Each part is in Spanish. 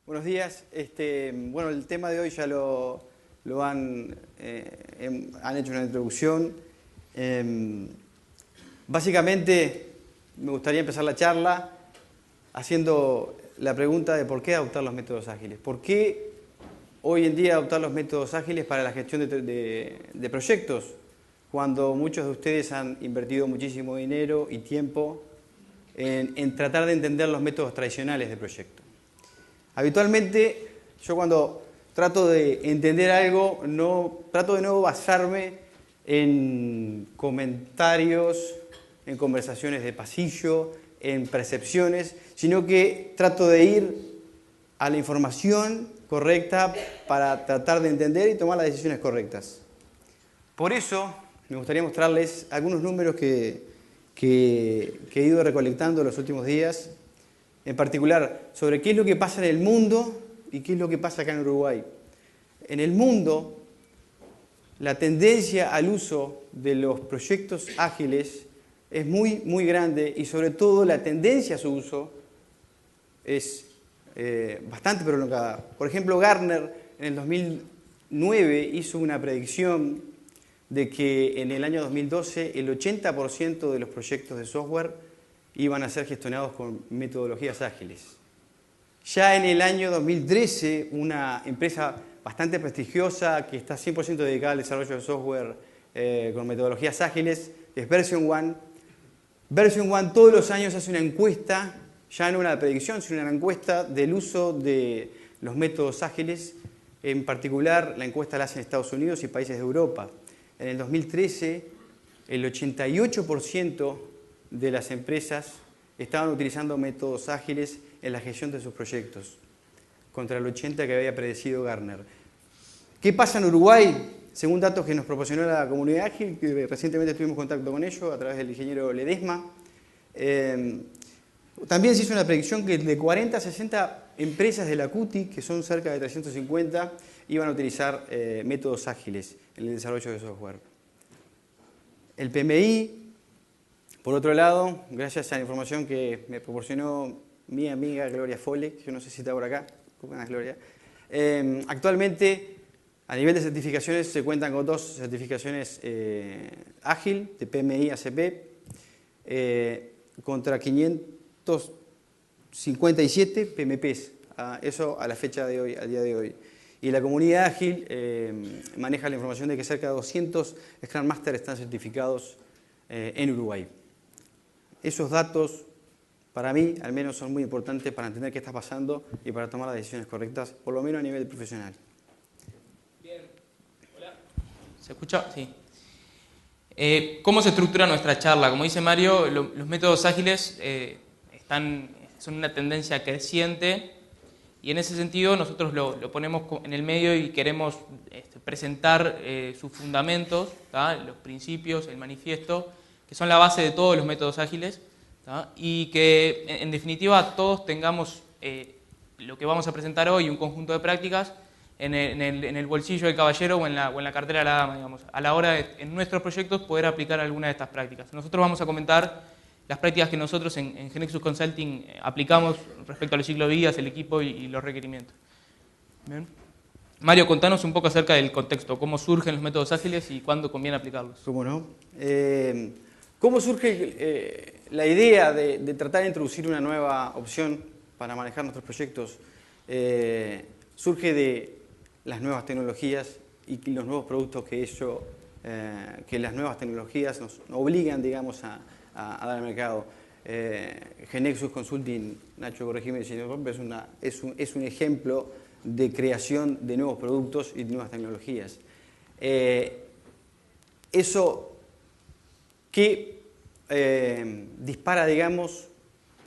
Buenos días. Bueno, el tema de hoy ya lo han hecho una introducción. Básicamente, me gustaría empezar la charla haciendo la pregunta de por qué adoptar los métodos ágiles. ¿Por qué hoy en día adoptar los métodos ágiles para la gestión de proyectos? Cuando muchos de ustedes han invertido muchísimo dinero y tiempo en tratar de entender los métodos tradicionales de proyecto. Habitualmente, yo cuando trato de entender algo, trato de no basarme en comentarios, en conversaciones de pasillo, en percepciones, sino que trato de ir a la información correcta para tratar de entender y tomar las decisiones correctas. Por eso, me gustaría mostrarles algunos números que he ido recolectando en los últimos días, en particular sobre qué es lo que pasa en el mundo y qué es lo que pasa acá en Uruguay. En el mundo, la tendencia al uso de los proyectos ágiles es muy grande y sobre todo la tendencia a su uso es bastante prolongada. Por ejemplo, Gartner en el 2009 hizo una predicción de que en el año 2012 el 80% de los proyectos de software iban a ser gestionados con metodologías ágiles. Ya en el año 2013, una empresa bastante prestigiosa que está 100% dedicada al desarrollo de software con metodologías ágiles, es Version One. Version One todos los años hace una encuesta, ya no una predicción, sino una encuesta del uso de los métodos ágiles. En particular, la encuesta la hace en Estados Unidos y países de Europa. En el 2013, el 88% de las empresas estaban utilizando métodos ágiles en la gestión de sus proyectos, contra el 80% que había predecido Gartner. ¿Qué pasa en Uruguay? Según datos que nos proporcionó la comunidad ágil, que recientemente tuvimos contacto con ellos a través del ingeniero Ledesma, también se hizo una predicción que de 40 a 60 empresas de la CUTI, que son cerca de 350, iban a utilizar métodos ágiles en el desarrollo de software. El PMI, por otro lado, gracias a la información que me proporcionó mi amiga Gloria Fole, que yo no sé si está por acá, buenas Gloria, actualmente a nivel de certificaciones se cuentan con 2 certificaciones ágil de PMI ACP contra 557 PMPs, eso a la fecha de hoy, al día de hoy. Y la comunidad ágil maneja la información de que cerca de 200 Scrum Master están certificados en Uruguay. Esos datos, para mí, al menos, son muy importantes para entender qué está pasando y para tomar las decisiones correctas, por lo menos a nivel profesional. Bien. Hola. ¿Se escucha? Sí. ¿Cómo se estructura nuestra charla? Como dice Mario, los métodos ágiles son una tendencia creciente y en ese sentido nosotros lo ponemos en el medio y queremos presentar sus fundamentos, ¿tá? Los principios, el manifiesto, que son la base de todos los métodos ágiles, ¿tá? Y que en definitiva todos tengamos lo que vamos a presentar hoy, un conjunto de prácticas, en el bolsillo del caballero o en la cartera de la dama, digamos, a la hora de en nuestros proyectos poder aplicar alguna de estas prácticas. Nosotros vamos a comentar las prácticas que nosotros en Genexus Consulting aplicamos respecto a los ciclos de vidas, el equipo y los requerimientos. ¿Bien? Mario, contanos un poco acerca del contexto, cómo surgen los métodos ágiles y cuándo conviene aplicarlos. ¿Cómo no? ¿Cómo surge la idea de tratar de introducir una nueva opción para manejar nuestros proyectos? Surge de las nuevas tecnologías y los nuevos productos que las nuevas tecnologías nos obligan, digamos, a dar al mercado. Genexus Consulting, Nacho, corregime si no, es un ejemplo de creación de nuevos productos y de nuevas tecnologías. Eso que dispara, digamos,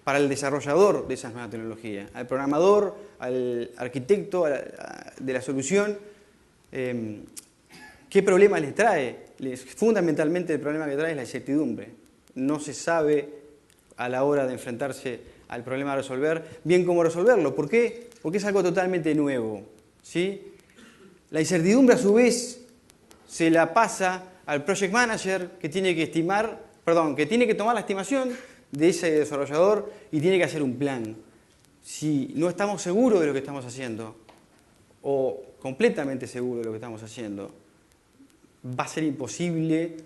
para el desarrollador de esas nuevas tecnologías, al programador, al arquitecto de la solución, ¿qué problema les trae? Fundamentalmente el problema que trae es la incertidumbre. No se sabe a la hora de enfrentarse al problema a resolver bien cómo resolverlo. ¿Por qué? Porque es algo totalmente nuevo, ¿sí? La incertidumbre a su vez se la pasa al project manager que tiene que tomar la estimación de ese desarrollador y tiene que hacer un plan. si no estamos seguros de lo que estamos haciendo, o completamente seguros de lo que estamos haciendo, va a ser imposible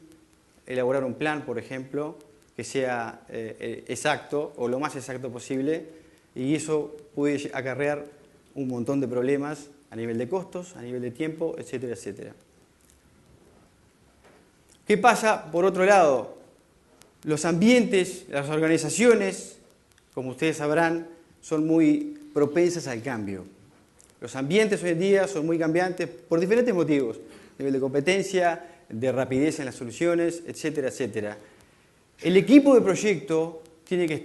elaborar un plan, por ejemplo, que sea exacto o lo más exacto posible, y eso puede acarrear un montón de problemas a nivel de costos, a nivel de tiempo, etcétera, etcétera. ¿Qué pasa por otro lado? Los ambientes, las organizaciones, como ustedes sabrán, son muy propensas al cambio. Los ambientes hoy en día son muy cambiantes por diferentes motivos, nivel de competencia, de rapidez en las soluciones, etcétera, etcétera. El equipo de proyecto tiene que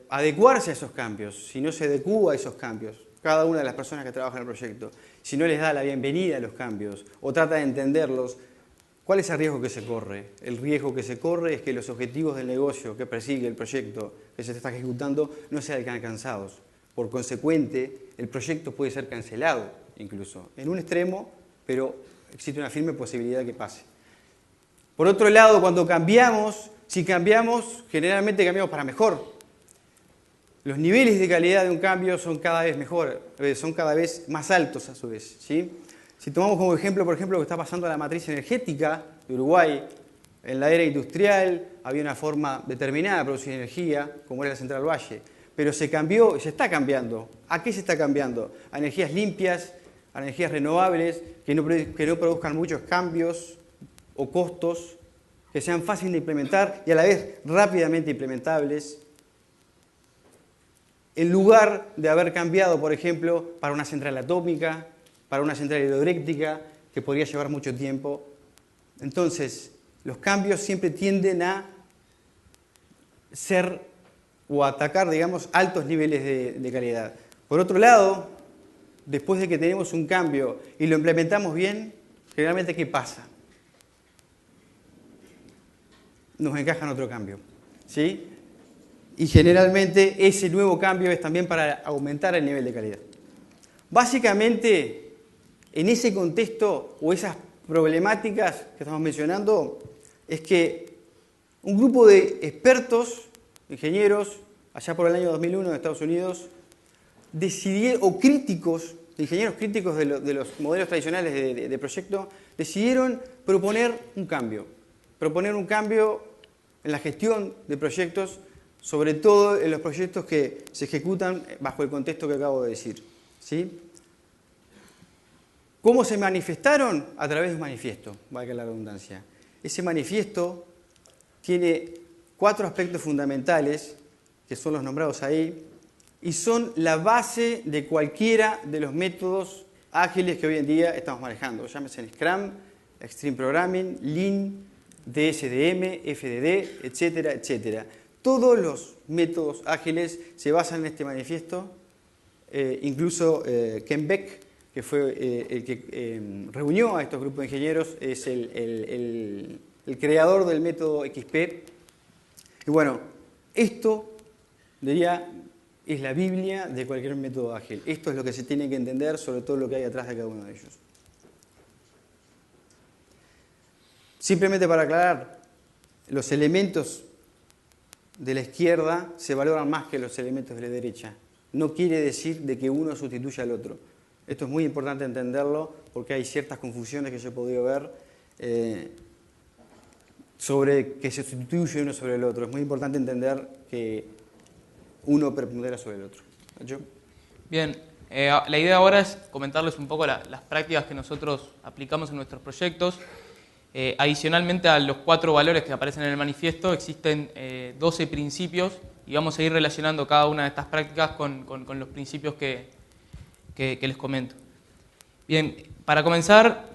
adecuarse a esos cambios. Si no se adecúa a esos cambios, cada una de las personas que trabajan en el proyecto, si no les da la bienvenida a los cambios o trata de entenderlos, ¿cuál es el riesgo que se corre? El riesgo que se corre es que los objetivos del negocio que persigue el proyecto que se está ejecutando no sean alcanzados. Por consecuente, el proyecto puede ser cancelado, incluso, en un extremo, pero existe una firme posibilidad de que pase. Por otro lado, cuando cambiamos, si cambiamos, generalmente cambiamos para mejor. Los niveles de calidad de un cambio son cada vez mejor, son cada vez más altos a su vez, ¿sí? Si tomamos como ejemplo, por ejemplo, lo que está pasando en la matriz energética de Uruguay, en la era industrial había una forma determinada de producir energía, como era la Central Valle, pero se cambió y se está cambiando. ¿A qué se está cambiando? A energías limpias, a energías renovables, que no produzcan muchos cambios o costos, que sean fáciles de implementar y a la vez rápidamente implementables, en lugar de haber cambiado, por ejemplo, para una central atómica, para una central hidroeléctrica, que podría llevar mucho tiempo. Entonces, los cambios siempre tienden a ser o a atacar, digamos, altos niveles de calidad. Por otro lado, después de que tenemos un cambio y lo implementamos bien, generalmente, ¿qué pasa? Nos encajan otro cambio, ¿sí? Y generalmente ese nuevo cambio es también para aumentar el nivel de calidad. Básicamente, en ese contexto o esas problemáticas que estamos mencionando, es que un grupo de expertos, ingenieros, allá por el año 2001 en Estados Unidos, decidieron, o críticos, ingenieros críticos de los modelos tradicionales de proyecto, decidieron proponer un cambio en la gestión de proyectos, sobre todo en los proyectos que se ejecutan bajo el contexto que acabo de decir, ¿sí? ¿Cómo se manifestaron? A través de un manifiesto, valga la redundancia. Ese manifiesto tiene 4 aspectos fundamentales, que son los nombrados ahí, y son la base de cualquiera de los métodos ágiles que hoy en día estamos manejando. Llámese Scrum, Extreme Programming, Lean, DSDM, FDD, etcétera, etcétera. Todos los métodos ágiles se basan en este manifiesto, incluso Ken Beck, que fue el que reunió a estos grupos de ingenieros, es el creador del método XP. Y bueno, esto, diría, es la Biblia de cualquier método ágil. Esto es lo que se tiene que entender sobre todo lo que hay atrás de cada uno de ellos. Simplemente para aclarar, los elementos de la izquierda se valoran más que los elementos de la derecha. No quiere decir de que uno sustituya al otro. Esto es muy importante entenderlo porque hay ciertas confusiones que yo he podido ver sobre que se sustituye uno sobre el otro. Es muy importante entender que uno prepondera sobre el otro. ¿Yo? Bien, la idea ahora es comentarles un poco las prácticas que nosotros aplicamos en nuestros proyectos. Adicionalmente a los 4 valores que aparecen en el manifiesto, existen 12 principios y vamos a ir relacionando cada una de estas prácticas con los principios que les comento. Bien, para comenzar,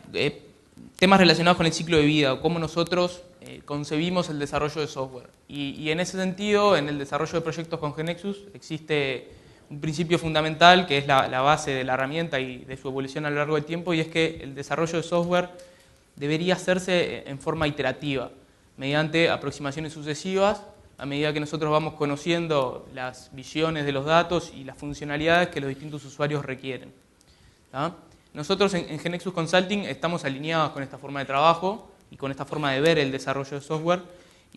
temas relacionados con el ciclo de vida, o cómo nosotros concebimos el desarrollo de software. Y en ese sentido, en el desarrollo de proyectos con GeneXus, existe un principio fundamental que es la base de la herramienta y de su evolución a lo largo del tiempo, y es que el desarrollo de software debería hacerse en forma iterativa, mediante aproximaciones sucesivas, a medida que nosotros vamos conociendo las visiones de los datos y las funcionalidades que los distintos usuarios requieren. ¿Tá? Nosotros en GeneXus Consulting estamos alineados con esta forma de trabajo y con esta forma de ver el desarrollo de software,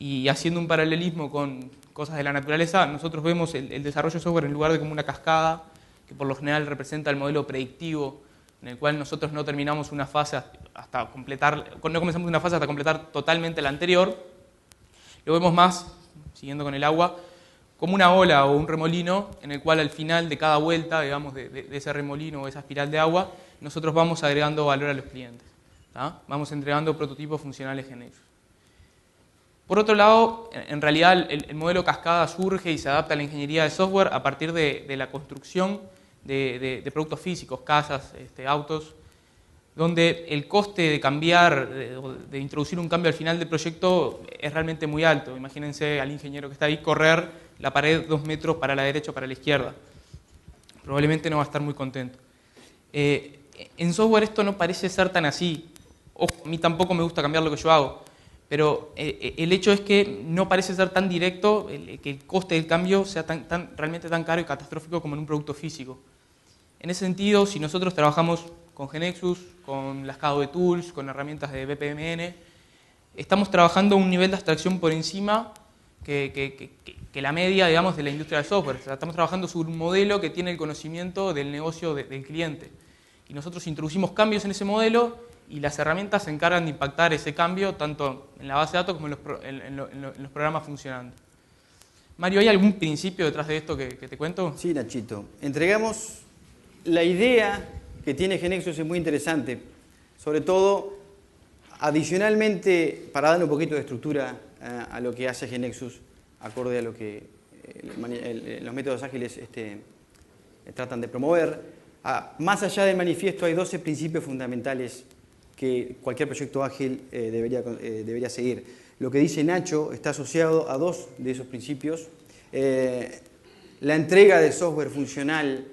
Y haciendo un paralelismo con cosas de la naturaleza, nosotros vemos el desarrollo de software en lugar de como una cascada, que por lo general representa el modelo predictivo, en el cual nosotros no terminamos una fase hasta completar, no comenzamos una fase hasta completar totalmente la anterior. Lo vemos más, siguiendo con el agua, como una ola o un remolino, en el cual al final de cada vuelta, digamos, de ese remolino o esa espiral de agua, nosotros vamos agregando valor a los clientes. ¿Tá? Vamos entregando prototipos funcionales GeneXus. Por otro lado, en realidad el modelo cascada surge y se adapta a la ingeniería de software a partir de la construcción de productos físicos, casas, autos, donde el coste de cambiar, de introducir un cambio al final del proyecto es realmente muy alto. Imagínense al ingeniero que está ahí correr la pared 2 metros para la derecha o para la izquierda. Probablemente no va a estar muy contento. En software esto no parece ser tan así. Ojo, a mí tampoco me gusta cambiar lo que yo hago, pero el hecho es que no parece ser tan directo, que el coste del cambio sea realmente tan caro y catastrófico como en un producto físico. En ese sentido, si nosotros trabajamos con GeneXus, con las KDE Tools, con herramientas de BPMN, estamos trabajando a un nivel de abstracción por encima que la media, digamos, de la industria del software. O sea, estamos trabajando sobre un modelo que tiene el conocimiento del negocio del cliente. Y nosotros introducimos cambios en ese modelo y las herramientas se encargan de impactar ese cambio tanto en la base de datos como en los programas funcionando. Mario, ¿hay algún principio detrás de esto que te cuento? Sí, Nachito. Entregamos la idea que tiene GeneXus, es muy interesante. Sobre todo, adicionalmente, para darle un poquito de estructura a lo que hace GeneXus, acorde a lo que los métodos ágiles tratan de promover. Más allá del manifiesto hay 12 principios fundamentales que cualquier proyecto ágil debería seguir. Lo que dice Nacho está asociado a 2 de esos principios. La entrega de software funcionando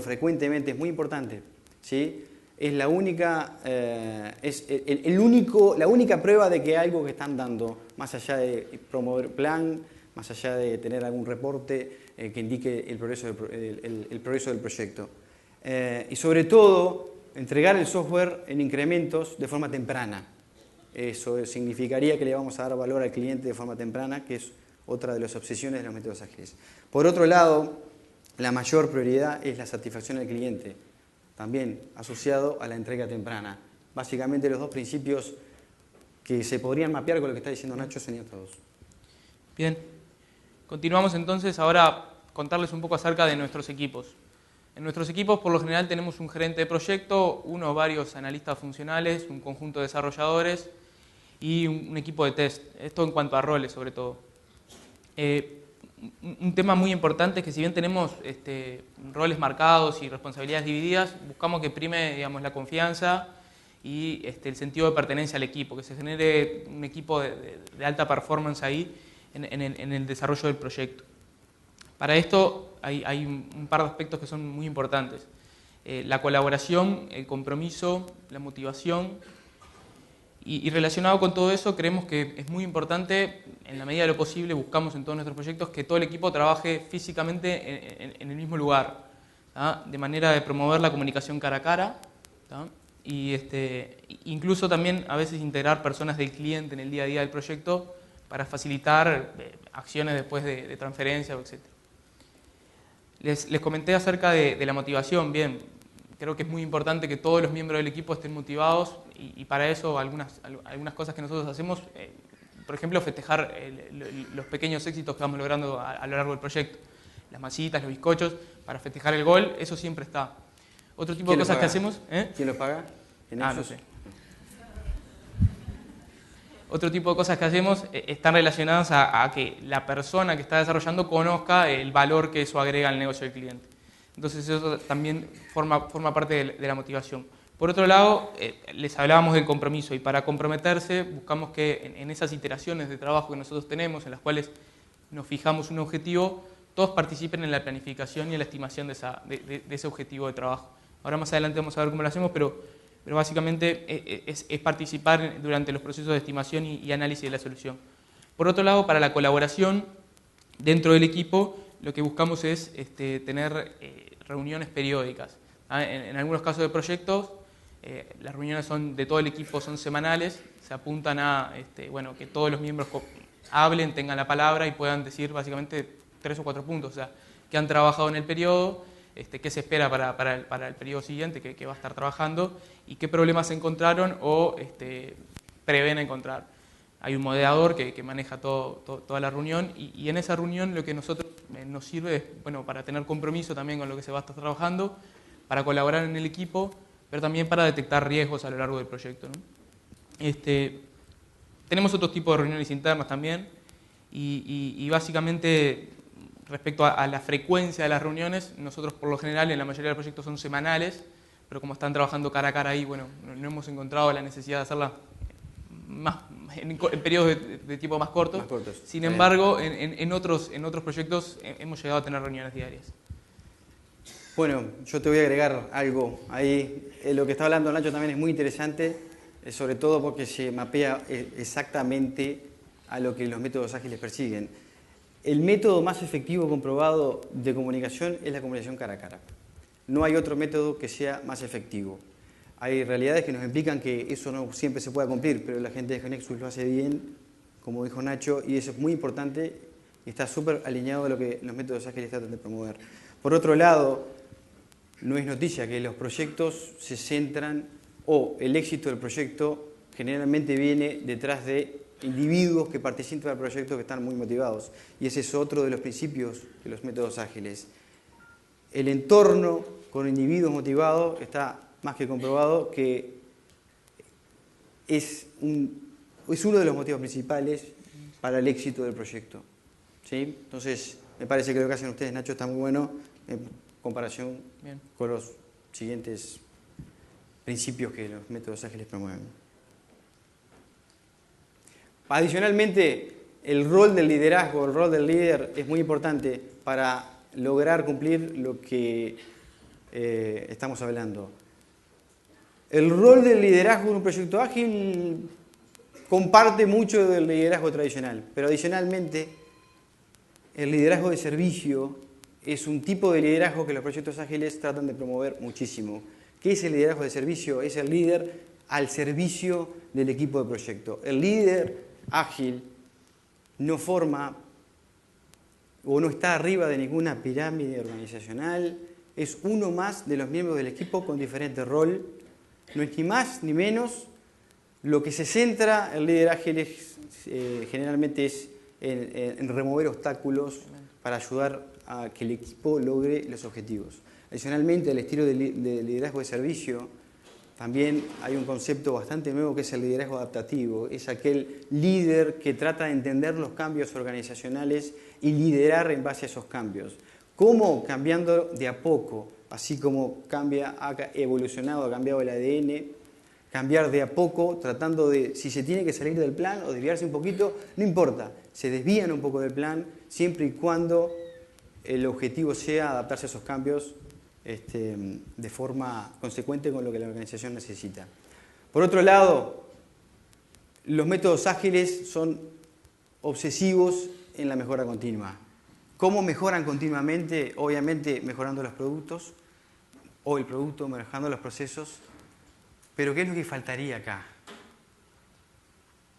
frecuentemente es muy importante, ¿sí? Es la única, la única prueba de que algo que están dando, más allá de promover plan, más allá de tener algún reporte que indique el progreso del proyecto. Y sobre todo, entregar el software en incrementos de forma temprana. Eso significaría que le vamos a dar valor al cliente de forma temprana, que es otra de las obsesiones de los métodos ágiles. Por otro lado, la mayor prioridad es la satisfacción del cliente, también asociado a la entrega temprana. Básicamente los 2 principios que se podrían mapear con lo que está diciendo Nacho serían todos. Bien, continuamos entonces ahora a contarles un poco acerca de nuestros equipos. En nuestros equipos por lo general tenemos un gerente de proyecto, uno o varios analistas funcionales, un conjunto de desarrolladores y un equipo de test. Esto en cuanto a roles sobre todo. Un tema muy importante es que si bien tenemos roles marcados y responsabilidades divididas, buscamos que prime, digamos, la confianza y el sentido de pertenencia al equipo, que se genere un equipo de alta performance ahí en el desarrollo del proyecto. Para esto hay un par de aspectos que son muy importantes. La colaboración, el compromiso, la motivación. Y relacionado con todo eso, creemos que es muy importante, en la medida de lo posible, buscamos en todos nuestros proyectos que todo el equipo trabaje físicamente en el mismo lugar, ¿tá? De manera de promover la comunicación cara a cara, ¿tá? Y incluso también a veces integrar personas del cliente en el día a día del proyecto para facilitar acciones después de transferencia, etc. Les comenté acerca de la motivación. Bien, creo que es muy importante que todos los miembros del equipo estén motivados y para eso algunas cosas que nosotros hacemos, por ejemplo, festejar los pequeños éxitos que vamos logrando a lo largo del proyecto. Las masitas, los bizcochos, para festejar el gol, eso siempre está. Otro tipo de cosas que hacemos... ¿Quién lo paga? No sé. Otro tipo de cosas que hacemos están relacionadas a que la persona que está desarrollando conozca el valor que eso agrega al negocio del cliente. Entonces eso también forma parte de la motivación. Por otro lado, les hablábamos del compromiso y para comprometerse buscamos que en esas iteraciones de trabajo que nosotros tenemos, en las cuales nos fijamos un objetivo, todos participen en la planificación y en la estimación de ese objetivo de trabajo. Ahora más adelante vamos a ver cómo lo hacemos, pero básicamente es participar durante los procesos de estimación y análisis de la solución. Por otro lado, para la colaboración dentro del equipo, lo que buscamos es tener reuniones periódicas. En algunos casos de proyectos Las reuniones de todo el equipo son semanales, se apuntan a bueno, que todos los miembros hablen, tengan la palabra y puedan decir básicamente 3 o 4 puntos, o sea, qué han trabajado en el periodo, qué se espera para el periodo siguiente que va a estar trabajando y qué problemas encontraron o prevén encontrar. Hay un moderador que maneja toda la reunión y en esa reunión lo que nosotros nos sirve es, bueno, para tener compromiso también con lo que se va a estar trabajando, para colaborar en el equipo, pero también para detectar riesgos a lo largo del proyecto, ¿no? Tenemos otros tipos de reuniones internas también y básicamente respecto a la frecuencia de las reuniones, nosotros por lo general en la mayoría de los proyectos son semanales, pero como están trabajando cara a cara ahí, bueno, no hemos encontrado la necesidad de hacerla en periodos de tiempo más cortos. Sin embargo, en otros proyectos hemos llegado a tener reuniones diarias. Bueno, yo te voy a agregar algo ahí. Lo que está hablando Nacho también es muy interesante, sobre todo porque se mapea exactamente a lo que los métodos ágiles persiguen. El método más efectivo comprobado de comunicación es la comunicación cara a cara. No hay otro método que sea más efectivo. Hay realidades que nos implican que eso no siempre se pueda cumplir, pero la gente de GeoNexus lo hace bien, como dijo Nacho, y eso es muy importante y está súper alineado a lo que los métodos ágiles tratan de promover. Por otro lado, no es noticia que los proyectos se centran, o el éxito del proyecto generalmente viene detrás de individuos que participan del proyecto que están muy motivados. Y ese es otro de los principios de los métodos ágiles. El entorno con individuos motivados está más que comprobado que es uno de los motivos principales para el éxito del proyecto. ¿Sí? Entonces, me parece que lo que hacen ustedes, Nacho, está muy bueno en comparación con los siguientes principios que los métodos ágiles promueven. Adicionalmente, el rol del liderazgo, el rol del líder es muy importante para lograr cumplir lo que estamos hablando. El rol del liderazgo en un proyecto ágil comparte mucho del liderazgo tradicional, pero adicionalmente el liderazgo de servicio es un tipo de liderazgo que los proyectos ágiles tratan de promover muchísimo. ¿Qué es el liderazgo de servicio? Es el líder al servicio del equipo de proyecto. El líder ágil no forma o no está arriba de ninguna pirámide organizacional, es uno más de los miembros del equipo con diferente rol. No es ni más ni menos. Lo que se centra el líder ágil generalmente es en remover obstáculos para ayudar a que el equipo logre los objetivos. Adicionalmente, el estilo de liderazgo de servicio, también hay un concepto bastante nuevo que es el liderazgo adaptativo. Es aquel líder que trata de entender los cambios organizacionales y liderar en base a esos cambios. ¿Cómo? Cambiando de a poco, así como ha evolucionado, ha cambiado el ADN, cambiar de a poco, tratando de, si se tiene que salir del plan o desviarse un poquito, no importa, se desvían un poco del plan, siempre y cuando el objetivo sea adaptarse a esos cambios de forma consecuente con lo que la organización necesita. Por otro lado, los métodos ágiles son obsesivos en la mejora continua. ¿Cómo mejoran continuamente? Obviamente mejorando los productos, o el producto, mejorando los procesos. Pero ¿qué es lo que faltaría acá?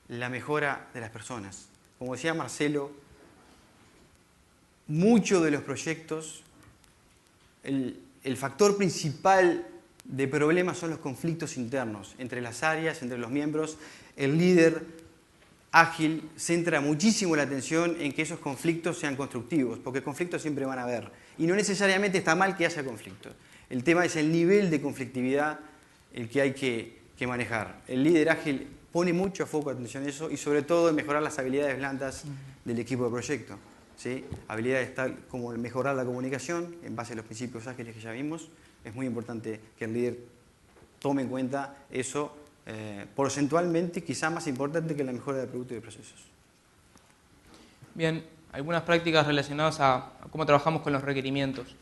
La mejora de las personas. Como decía Marcelo, muchos de los proyectos, el factor principal de problemas son los conflictos internos entre las áreas, entre los miembros. El líder ágil centra muchísimo la atención en que esos conflictos sean constructivos, porque conflictos siempre van a haber. Y no necesariamente está mal que haya conflictos. El tema es el nivel de conflictividad el que hay que manejar. El líder ágil pone mucho foco de atención a eso y sobre todo en mejorar las habilidades blandas del equipo de proyecto. ¿Sí? Habilidades tal como mejorar la comunicación en base a los principios ágiles que ya vimos. Es muy importante que el líder tome en cuenta eso, porcentualmente quizá más importante que la mejora de productos y de procesos. Bien, algunas prácticas relacionadas a cómo trabajamos con los requerimientos.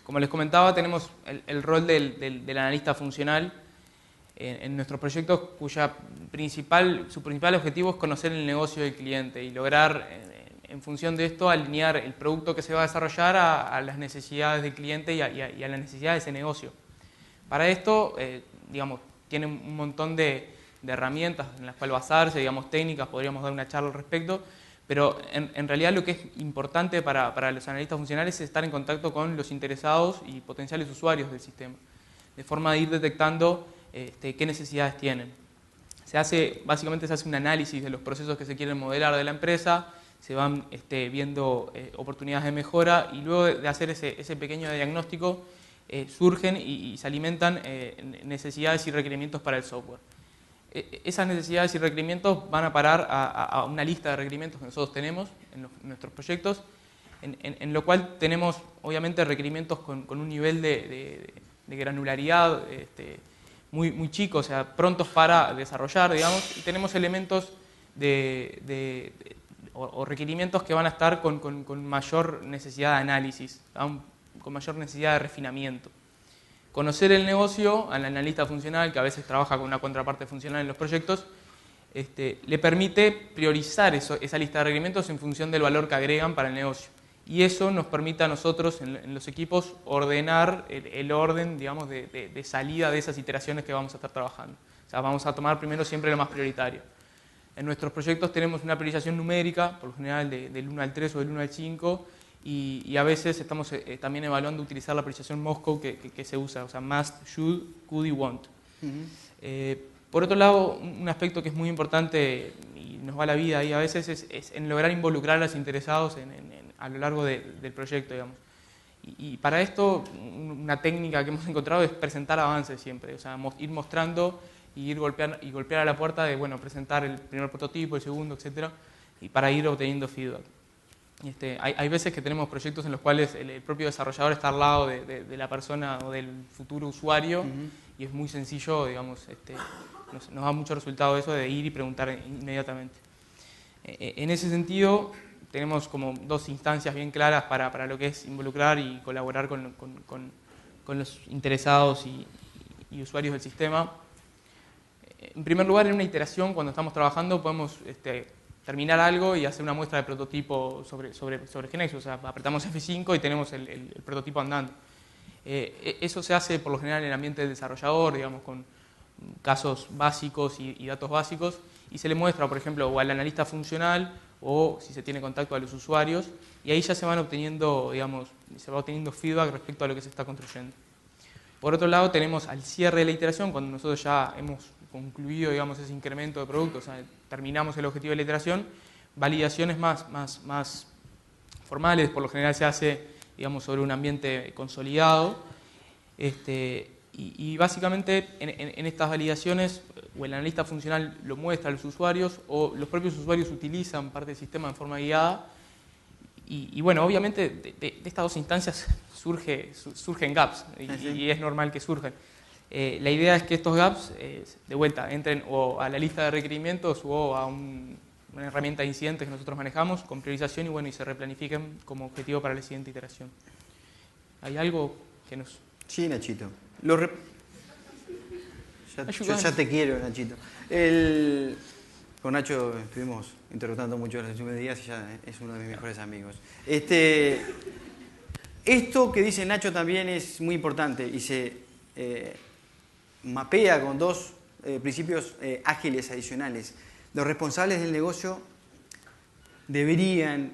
Como les comentaba, tenemos el rol del analista funcional en nuestros proyectos su principal objetivo es conocer el negocio del cliente y lograr, en función de esto, alinear el producto que se va a desarrollar a las necesidades del cliente y a las necesidades de ese negocio. Para esto, digamos, tiene un montón de herramientas en las cuales basarse, digamos, técnicas, podríamos dar una charla al respecto, pero en realidad lo que es importante para los analistas funcionales es estar en contacto con los interesados y potenciales usuarios del sistema, de forma de ir detectando qué necesidades tienen. Básicamente se hace un análisis de los procesos que se quieren modelar de la empresa, se van viendo oportunidades de mejora y luego de hacer ese pequeño diagnóstico surgen y se alimentan necesidades y requerimientos para el software. Esas necesidades y requerimientos van a parar a una lista de requerimientos que nosotros tenemos en nuestros proyectos, en lo cual tenemos obviamente requerimientos con un nivel de granularidad muy chico, o sea, prontos para desarrollar, digamos, y tenemos elementos o requerimientos que van a estar con mayor necesidad de análisis, con mayor necesidad de refinamiento. Conocer el negocio al analista funcional, que a veces trabaja con una contraparte funcional en los proyectos, le permite priorizar esa lista de requerimientos en función del valor que agregan para el negocio. Y eso nos permite a nosotros en los equipos ordenar el orden, digamos, de salida de esas iteraciones que vamos a estar trabajando. O sea, vamos a tomar primero siempre lo más prioritario. En nuestros proyectos tenemos una priorización numérica, por lo general del 1 al 3 o del 1 al 5, y a veces estamos también evaluando utilizar la priorización Moscow que se usa, o sea, must, should, could y want. Por otro lado, un aspecto que es muy importante y nos va la vida ahí a veces es en lograr involucrar a los interesados a lo largo del proyecto, digamos. Y para esto, una técnica que hemos encontrado es presentar avances siempre, o sea, ir mostrando y golpear a la puerta de, bueno, presentar el primer prototipo, el segundo, etcétera, y para ir obteniendo feedback. Hay veces que tenemos proyectos en los cuales el propio desarrollador está al lado de la persona o del futuro usuario, y es muy sencillo, digamos, nos da mucho resultado eso de ir y preguntar inmediatamente. En ese sentido, tenemos como dos instancias bien claras para lo que es involucrar y colaborar con los interesados y usuarios del sistema. En primer lugar, en una iteración, cuando estamos trabajando, podemos terminar algo y hacer una muestra de prototipo sobre GeneXus. O sea, apretamos F5 y tenemos el prototipo andando. Eso se hace por lo general en el ambiente del desarrollador, digamos, con casos básicos y datos básicos, y se le muestra, por ejemplo, o al analista funcional o si se tiene contacto a los usuarios, y ahí ya se van obteniendo, digamos, se va obteniendo feedback respecto a lo que se está construyendo. Por otro lado, tenemos al cierre de la iteración, cuando nosotros ya hemos concluido, digamos, ese incremento de productos, o sea, terminamos el objetivo de la iteración, validaciones más formales, por lo general se hace, digamos, sobre un ambiente consolidado, y básicamente en estas validaciones o el analista funcional lo muestra a los usuarios o los propios usuarios utilizan parte del sistema en forma guiada, y bueno, obviamente de estas dos instancias surgen gaps y es normal que surjan. La idea es que estos gaps, de vuelta, entren o a la lista de requerimientos o a una herramienta de incidentes que nosotros manejamos con priorización y se replanifiquen como objetivo para la siguiente iteración. ¿Hay algo que nos...? Sí, Nachito. Ya te quiero, Nachito. Con Nacho estuvimos interrogando mucho en los últimos días y ya es uno de mis mejores amigos. Esto que dice Nacho también es muy importante y se mapea con dos principios ágiles adicionales. Los responsables del negocio deberían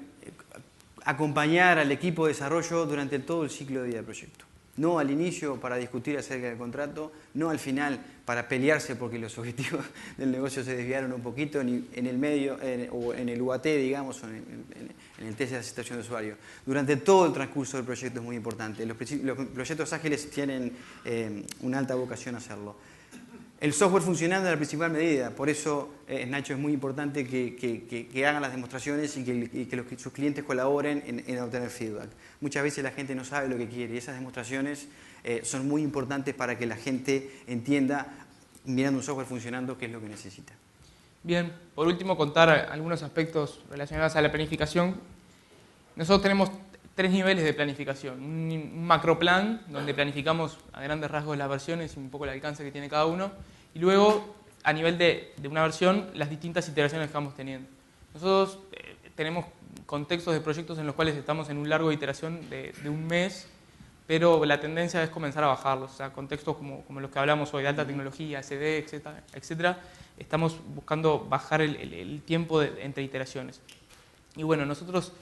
acompañar al equipo de desarrollo durante todo el ciclo de vida del proyecto. No al inicio para discutir acerca del contrato, no al final para pelearse porque los objetivos del negocio se desviaron un poquito, ni en el medio o en el UAT, digamos, o en el test de aceptación de usuario. Durante todo el transcurso del proyecto es muy importante. Los proyectos ágiles tienen una alta vocación a hacerlo. El software funcionando es la principal medida, por eso, Nacho, es muy importante que hagan las demostraciones y que sus clientes colaboren en obtener feedback. Muchas veces la gente no sabe lo que quiere y esas demostraciones son muy importantes para que la gente entienda, mirando un software funcionando, qué es lo que necesita. Bien, por último, contar algunos aspectos relacionados a la planificación. Nosotros tenemos 3 niveles de planificación. Un macroplan, donde planificamos a grandes rasgos las versiones y un poco el alcance que tiene cada uno. Y luego, a nivel de una versión, las distintas iteraciones que vamos teniendo. Nosotros tenemos contextos de proyectos en los cuales estamos en un largo de iteración de un mes, pero la tendencia es comenzar a bajarlos. O sea, contextos como los que hablamos hoy, de alta tecnología, SD, etcétera, etcétera, estamos buscando bajar el tiempo entre iteraciones. Y bueno, nosotros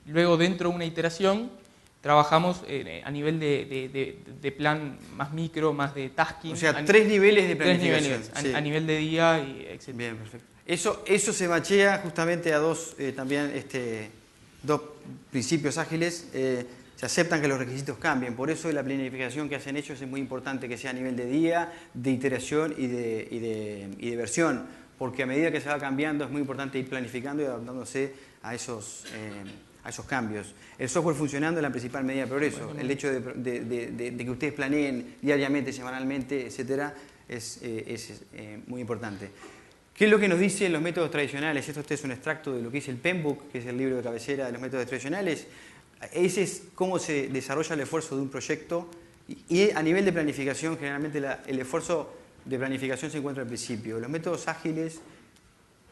luego dentro de una iteración trabajamos a nivel de plan más micro, más de tasking. O sea, 3 niveles de planificación. 3 niveles, a nivel de día, y etc. Bien, perfecto. Eso se machea justamente a dos principios ágiles. Se aceptan que los requisitos cambien, por eso la planificación que hacen ellos es muy importante que sea a nivel de día, de iteración y de versión, porque a medida que se va cambiando es muy importante ir planificando y adaptándose a esos cambios. El software funcionando es la principal medida de progreso. El hecho de que ustedes planeen diariamente, semanalmente, etcétera, es muy importante. ¿Qué es lo que nos dicen los métodos tradicionales? Esto es un extracto de lo que dice el PMBOK, que es el libro de cabecera de los métodos tradicionales. Ese es cómo se desarrolla el esfuerzo de un proyecto y a nivel de planificación, generalmente el esfuerzo de planificación se encuentra al principio. Los métodos ágiles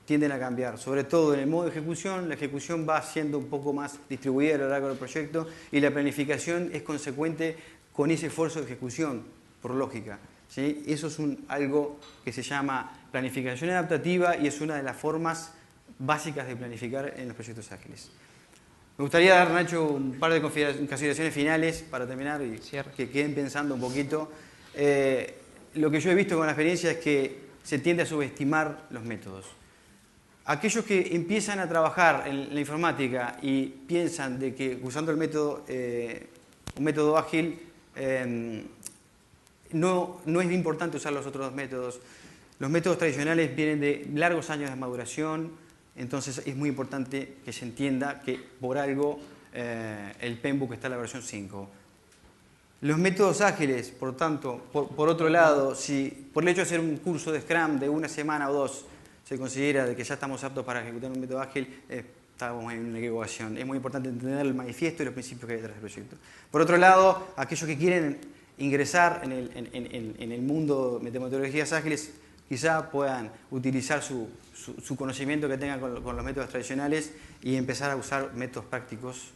tienden a cambiar, sobre todo en el modo de ejecución. La ejecución va siendo un poco más distribuida a lo largo del proyecto y la planificación es consecuente con ese esfuerzo de ejecución, por lógica, ¿sí? Eso es algo que se llama planificación adaptativa y es una de las formas básicas de planificar en los proyectos ágiles. Me gustaría dar, Nacho, un par de consideraciones finales para terminar y que queden pensando un poquito. Lo que yo he visto con la experiencia es que se tiende a subestimar los métodos. Aquellos que empiezan a trabajar en la informática y piensan de que usando un método ágil no es importante usar los otros dos métodos. Los métodos tradicionales vienen de largos años de maduración. Entonces es muy importante que se entienda que por algo el PMBOK está en la versión 5. Los métodos ágiles, por tanto, por otro lado, si por el hecho de hacer un curso de Scrum de una semana o dos se considera de que ya estamos aptos para ejecutar un método ágil, estamos en una equivocación. Es muy importante entender el manifiesto y los principios que hay detrás del proyecto. Por otro lado, aquellos que quieren ingresar en el mundo de metodologías ágiles, quizá puedan utilizar su conocimiento que tengan con los métodos tradicionales y empezar a usar métodos prácticos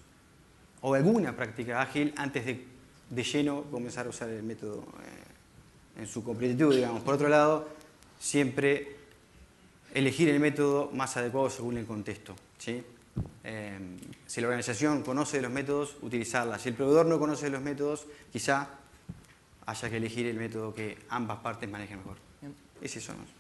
o alguna práctica ágil antes de lleno comenzar a usar el método en su completitud, digamos. Por otro lado, siempre elegir el método más adecuado según el contexto, ¿sí? Si la organización conoce los métodos, utilizarla. Si el proveedor no conoce los métodos, quizá haya que elegir el método que ambas partes manejen mejor. Es eso, ¿no?